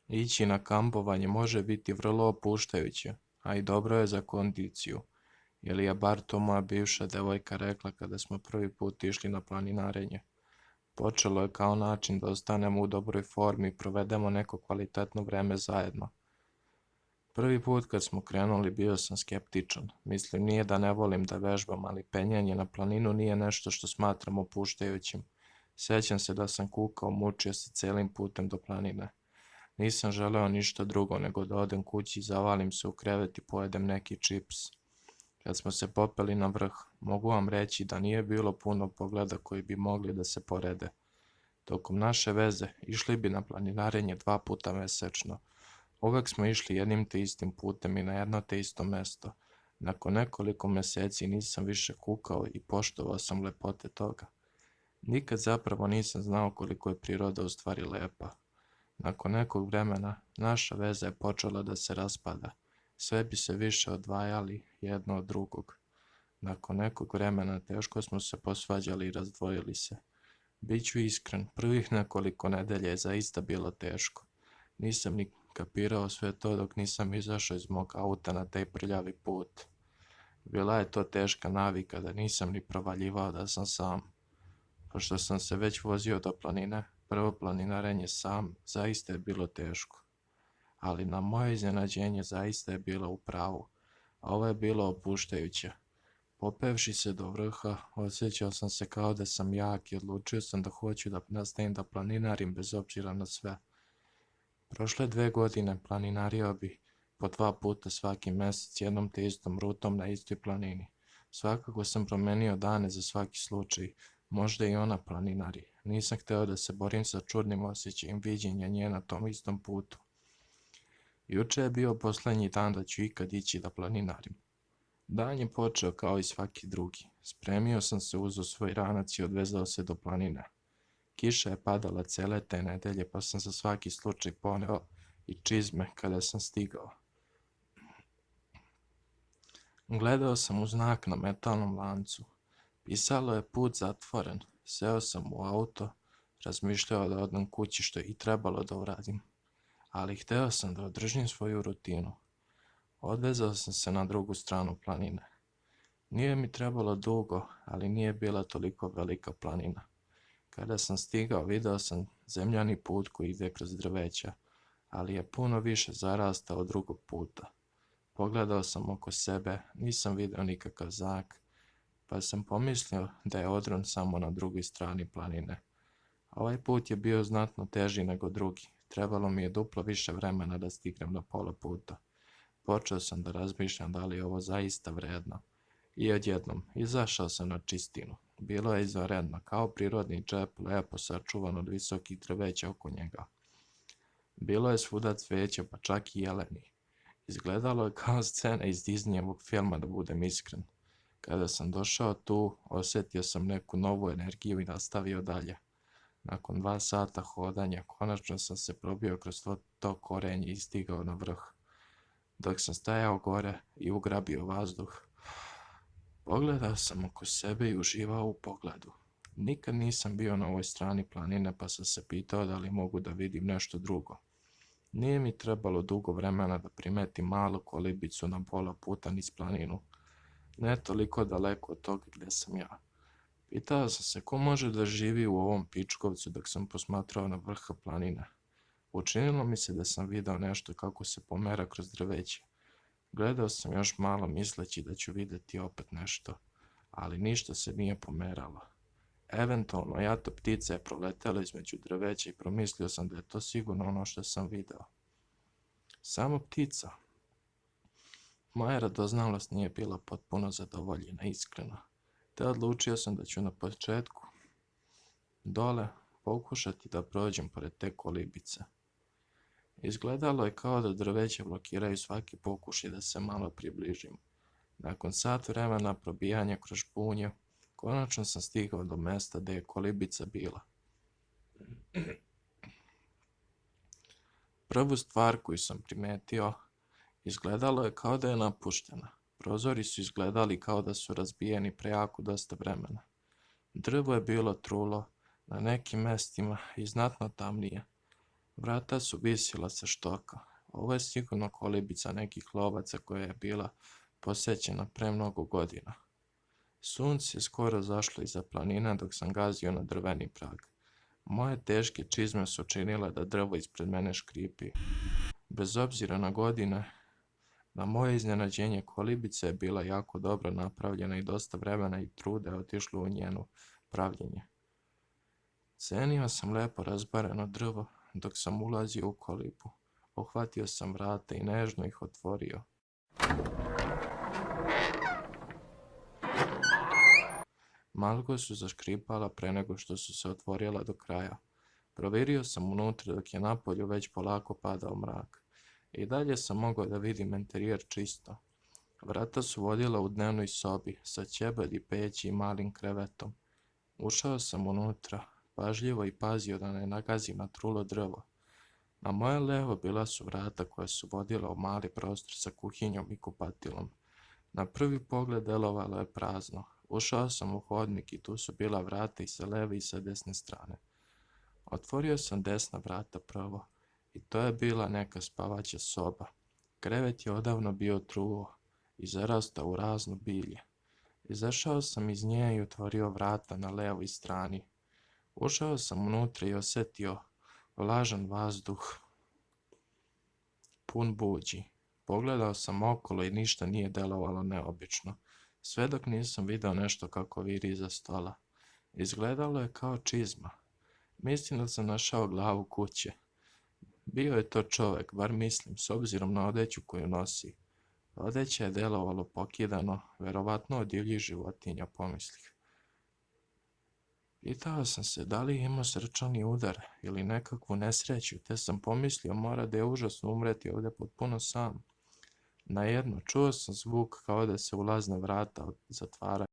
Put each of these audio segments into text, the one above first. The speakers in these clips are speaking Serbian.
Ići na kampovanje može biti vrlo opuštajuće, a i dobro je za kondiciju, jer je bar to moja bivša devojka rekla kada smo prvi put išli na planinarenje. Počelo je kao način da ostanemo u dobroj formi i provedemo neko kvalitetno vreme zajedno. Prvi put kad smo krenuli bio sam skeptičan. Mislim, nije da ne volim da vežbam, ali penjanje na planinu nije nešto što smatram opuštajućim. Sjećam se da sam kukao, mučio se celim putem do planine. Nisam želeo ništa drugo nego da odem kući i zavalim se u krevet i pojedem neki čips. Kad smo se popeli na vrh, mogu vam reći da nije bilo puno pogleda koji bi mogli da se porede. Tokom naše veze išli bi na planinarenje 2 puta mesečno. Uvek smo išli jednim te istim putem i na jedno te isto mesto. Nakon nekoliko meseci nisam više kukao i poštovao sam lepote toga. Nikad zapravo nisam znao koliko je priroda u stvari lepa. Nakon nekog vremena, naša veza je počela da se raspada. Sve bi se više odvajali jedno od drugog. Nakon nekog vremena teško smo se posvađali i razdvojili se. Biću iskren, prvih nekoliko nedelja je zaista bilo teško. Nisam ni kapirao sve to dok nisam izašao iz mog auta na taj prljavi put. Bila je to teška navika da nisam ni provaljivao da sam sam. Pošto sam se već vozio do planine, prvo planinarenje sam zaista je bilo teško. Ali na moje iznenađenje zaista je bila u pravu, a ovo je bilo opuštajuće. Popevši se do vrha, osjećao sam se kao da sam jak i odlučio sam da hoću da nastavim da planinarim bez obzira na sve. Prošle 2 godine planinario bi po 2 puta svaki mesec jednom te istom rutom na istoj planini. Svakako sam promenio dane za svaki slučaj, možda i ona planinari. Nisam hteo da se borim sa čudnim osjećajem viđenja nje na tom istom putu. Juče je bio poslednji dan da ću ikad ići da planinarim. Dan je počeo kao i svaki drugi. Spremio sam se, uzeo svoj ranac i odvezao se do planine. Kiša je padala cele te nedelje, pa sam za svaki slučaj poneo i čizme kada sam stigao. Gledao sam u znak na metalnom lancu. Pisalo je put zatvoren. Seo sam u auto, razmišljao da odem kući što je i trebalo da uradim. Ali hteo sam da održim svoju rutinu. Odvezao sam se na drugu stranu planine. Nije mi trebalo dugo, ali nije bila toliko velika planina. Kada sam stigao, video sam zemljani put koji ide kroz drveća, ali je puno više zarastao od drugog puta. Pogledao sam oko sebe, nisam video nikakav znak, pa sam pomislio da je odron samo na drugoj strani planine. Ovaj put je bio znatno teži nego drugi. Trebalo mi je duplo više vremena da stignem do pola puta. Počeo sam da razmišljam da li je ovo zaista vredno. I odjednom, izašao sam na čistinu. Bilo je izvanredno, kao prirodni džep, lepo sačuvan od visokih drveća oko njega. Bilo je svuda cveća, pa čak i jeleni. Izgledalo je kao scena iz Disneyevog filma, da budem iskren. Kada sam došao tu, osjetio sam neku novu energiju i nastavio dalje. Nakon 2 sata hodanja, konačno sam se probio kroz to korenje i stigao na vrh. Dok sam stajao gore i ugrabio vazduh, pogledao sam oko sebe i uživao u pogledu. Nikad nisam bio na ovoj strani planine, pa sam se pitao da li mogu da vidim nešto drugo. Nije mi trebalo dugo vremena da primetim malu kolibicu na pola puta niz planinu. Ne toliko daleko od toga gde sam ja. Pitao sam se ko može da živi u ovom pičkovcu dok sam posmatrao na vrha planine. Učinilo mi se da sam video nešto kako se pomera kroz drveće. Gledao sam još malo misleći da ću videti opet nešto, ali ništa se nije pomeralo. Eventualno jato ptica je proletela između drveća i promislio sam da je to sigurno ono što sam video. Samo ptica. Moja radoznalost nije bila potpuno zadovoljena, iskreno. Te odlučio sam da ću na početku dole pokušati da prođem pored te kolibice. Izgledalo je kao da drveća blokiraju svaki pokušaj da se malo približim. Nakon sat vremena probijanja kroz špunje, konačno sam stigao do mesta gde je kolibica bila. Prvu stvar koju sam primetio, izgledalo je kao da je napuštena. Prozori su izgledali kao da su razbijeni pre jako dosta vremena. Drvo je bilo trulo, na nekim mestima i znatno tamnije. Vrata su visjela sa štoka. Ovo je sigurno kolibica nekih lovaca koja je bila posjećena pre mnogo godina. Sunce je skoro zašlo iza planina dok sam gazio na drveni prag. Moje teške čizme su činile da drvo ispred mene škripi. Bez obzira na godine, na moje iznenađenje kolibica je bila jako dobro napravljena i dosta vremena i truda je otišlo u njeno pravljenje. Cenio sam lepo razbareno drvo dok sam ulazio u kolibu. Uhvatio sam vrata i nežno ih otvorio. Malko su zaškripala pre nego što su se otvorila do kraja. Provirio sam unutra dok je napolju već polako padao mrak. I dalje sam mogao da vidim interijer čisto. Vrata su vodila u dnevnoj sobi sa ćebadi peći i malim krevetom. Ušao sam unutra, pažljivo i pazio da ne nagazim na trulo drvo. Na moje levo bila su vrata koja su vodila u mali prostor sa kuhinjom i kupatilom. Na prvi pogled delovalo je prazno. Ušao sam u hodnik i tu su bila vrata i sa leve i sa desne strane. Otvorio sam desna vrata prvo i to je bila neka spavaća soba. Krevet je odavno bio truo i zarastao u razno bilje. Izašao sam iz nje i otvorio vrata na levoj strani. Ušao sam unutra i osjetio vlažan vazduh pun buđi. Pogledao sam okolo i ništa nije delovalo neobično, sve dok nisam video nešto kako viri iza stola. Izgledalo je kao čizma. Mislim da sam našao glavu kuće. Bio je to čovjek, bar mislim, s obzirom na odeću koju nosi. Odeća je delovalo pokidano, verovatno od divljih životinja, pomislih. Pitao sam se da li je imao srčani udar ili nekakvu nesreću, te sam pomislio mora da je užasno umreti ovdje potpuno sam. Najedno čuo sam zvuk kao da se ulazna vrata zatvaraju.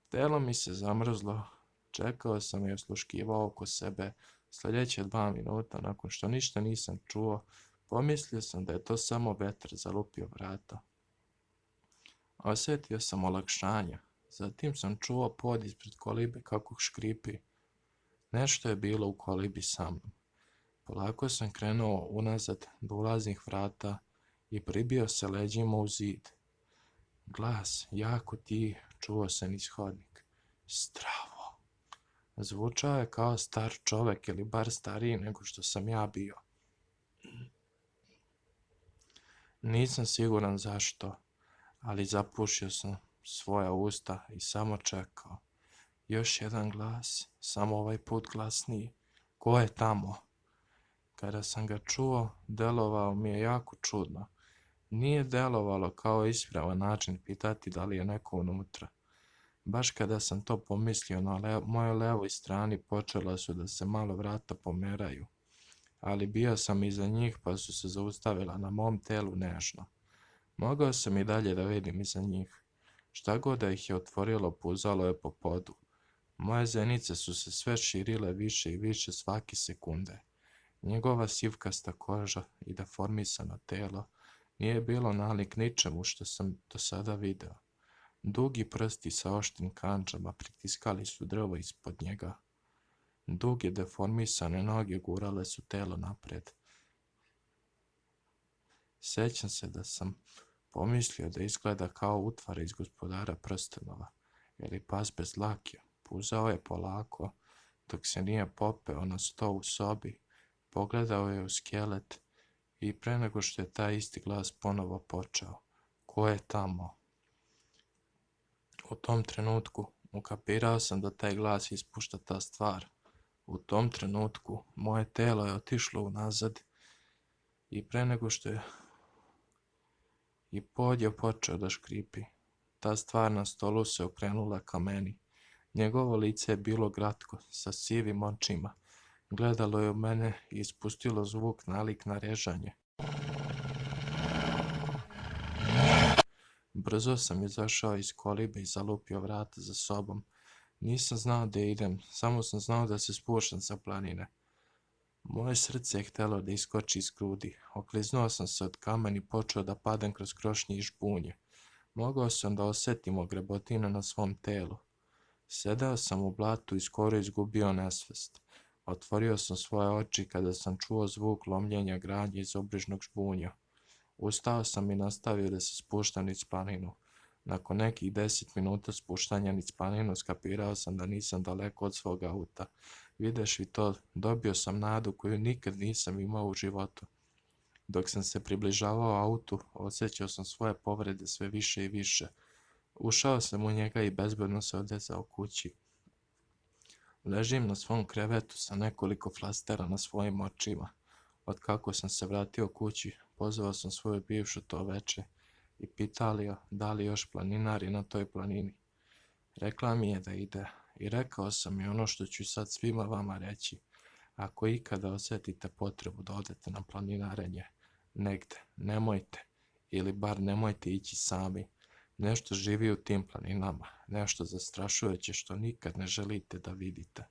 Telo mi se zamrzlo, čekao sam i osluškivao oko sebe. Sljedeće 2 minuta, nakon što ništa nisam čuo, pomislio sam da je to samo vetar zalupio vrata. Osjetio sam olakšanje, zatim sam čuo pod ispred kolibe kako škripi. Nešto je bilo u kolibi sa mnom. Polako sam krenuo unazad do ulaznih vrata i pribio se leđima u zid. Glas, jako tih, čuo sam iz hodnika. Zdravo. Zvučao je kao star čovjek ili bar stariji nego što sam ja bio. Nisam siguran zašto, ali zapušio sam svoja usta i samo čekao. Još jedan glas, samo ovaj put glasniji. Ko je tamo? Kada sam ga čuo, delovao mi je jako čudno. Nije delovalo kao ispravan način pitati da li je neko unutra. Baš kada sam to pomislio, na mojoj levoj strani počela su da se malo vrata pomeraju, ali bio sam iza njih pa su se zaustavila na mom telu nežno. Mogao sam i dalje da vidim iza njih. Šta god da ih je otvorilo, puzalo je po podu. Moje zenice su se sve širile više i više svake sekunde. Njegova sivkasta koža i deformisano telo nije bilo nalik ničemu što sam do sada video. Dugi prsti sa oštrim kandžama pritiskali su drvo ispod njega. Duge deformisane noge gurale su telo napred. Sjećam se da sam pomislio da izgleda kao utvara iz Gospodara prstenova, ili pas bez dlake. Puzao je polako, dok se nije popeo na sto u sobi, pogledao je u skelet i pre nego što je taj isti glas ponovo počeo. Ko je tamo? U tom trenutku ukapirao sam da taj glas ispušta ta stvar. U tom trenutku moje telo je otišlo unazad i pre nego što je i pod je počeo da škripi. Ta stvar na stolu se okrenula ka meni. Njegovo lice je bilo glatko, sa sivim očima. Gledalo je u mene i ispustilo zvuk nalik na režanje. Brzo sam izašao iz kolibe i zalupio vrata za sobom. Nisam znao da idem, samo sam znao da se spuštam sa planine. Moje srce je htjelo da iskoči iz grudi. Okliznuo sam se od kamen i počeo da padam kroz krošnje i žbunje. Mogao sam da osjetim ogrebotine na svom telu. Sedeo sam u blatu i skoro izgubio nesvest. Otvorio sam svoje oči kada sam čuo zvuk lomljenja gradnje iz obližnog žbunja. Ustao sam i nastavio da se spuštam niz planinu. Nakon nekih 10 minuta spuštanja niz planinu skapirao sam da nisam daleko od svog auta. Videvši to, dobio sam nadu koju nikad nisam imao u životu. Dok sam se približavao autu, osjećao sam svoje povrede sve više i više. Ušao sam u njega i bezbedno se odvezao kući. Ležim na svom krevetu sa nekoliko flastera na svojim očima. Otkako sam se vratio kući, pozvao sam svoju bivšu to veče i pitao da li još planinari na toj planini. Rekla mi je da ide i rekao sam mi ono što ću sad svima vama reći. Ako ikada osjetite potrebu da odete na planinarenje negde, nemojte, ili bar nemojte ići sami. Nešto živi u tim planinama, nešto zastrašujuće što nikad ne želite da vidite.